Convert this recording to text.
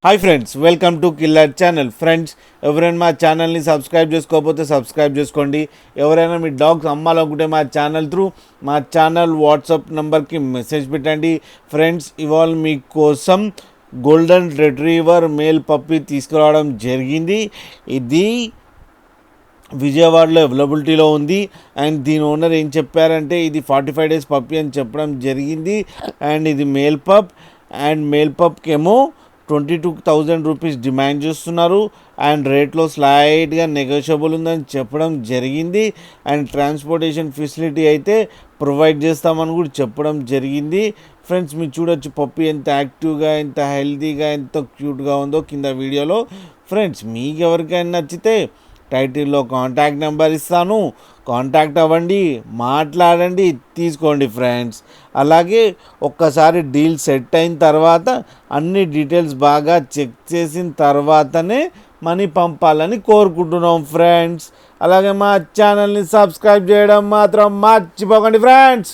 Hi friends, welcome to killer channel. Friends, ఎవరైనా మా ఛానల్ని సబ్స్క్రైబ్ చేసుకోకపోతే సబ్స్క్రైబ్ చేసుకోండి. ఎవరైనా మీ డాగ్స్ అమ్మాలనుకుంటే మా ఛానల్ త్రూ మా ఛానల్ వాట్సాప్ నెంబర్కి మెసేజ్ పెట్టండి. ఫ్రెండ్స్, ఇవాళ మీకోసం గోల్డెన్ రిట్రీవర్ మేల్ పప్పి తీసుకురావడం జరిగింది. ఇది విజయవాడలో అవైలబిలిటీలో ఉంది. అండ్ దీని ఓనర్ ఏం చెప్పారంటే ఇది 45 days పప్పి అని చెప్పడం జరిగింది. అండ్ ఇది మేల్ పప్. అండ్ మేల్ పప్కేమో 22,000 రూపీస్ డిమాండ్ చేస్తున్నారు. అండ్ రేట్లో స్లైడ్గా నెగోషియబుల్ ఉందని చెప్పడం జరిగింది. అండ్ ట్రాన్స్పోర్టేషన్ ఫెసిలిటీ అయితే ప్రొవైడ్ చేస్తామని కూడా చెప్పడం జరిగింది. ఫ్రెండ్స్, మీరు చూడొచ్చు పప్పి ఎంత యాక్టివ్గా, ఎంత హెల్తీగా, ఎంత క్యూట్గా ఉందో కింద వీడియోలో. ఫ్రెండ్స్, మీకు ఎవరికైనా నచ్చితే టైటిల్లో కాంటాక్ట్ నెంబర్ ఇస్తాను, కాంటాక్ట్ అవ్వండి, మాట్లాడండి, తీసుకోండి ఫ్రెండ్స్. అలాగే ఒక్కసారి డీల్ సెట్ అయిన తర్వాత అన్ని డీటెయిల్స్ బాగా చెక్ చేసిన తర్వాతనే మనీ పంపాలని కోరుకుంటున్నాం ఫ్రెండ్స్. అలాగే మా ఛానల్ని సబ్స్క్రైబ్ చేయడం మాత్రం మర్చిపోకండి ఫ్రెండ్స్.